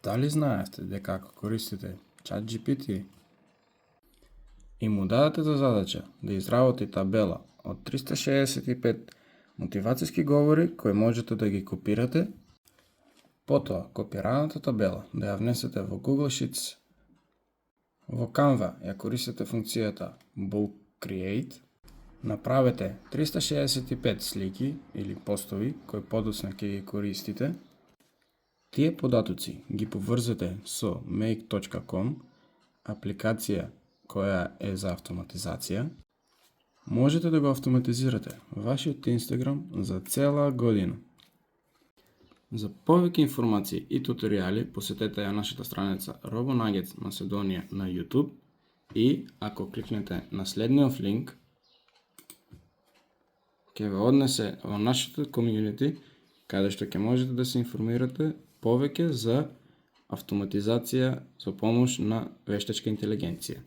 Дали знаевте дека ако користите ChatGPT и му дадете за задача да изработи табела од 365 мотивацијски говори кои можете да ги копирате, потоа копираната табела да ја внесете во Google Sheets, во Canva ја користите функцијата Bulk Create, направете 365 слики или постови кои подоцна ќе ги користите. Тие податоци ги поврзете со make.com, апликација која е за автоматизација. Можете да го автоматизирате вашиот Instagram за цела година. За повеќе информации и туторијали посетете ја нашата страница RoboNuggets Macedonија на YouTube и ако кликнете на следниот линк, ќе ве однесе во нашето комјунити, каде што ќе можете да се информирате повеќе за автоматизација со помош на вештачка интелигенција.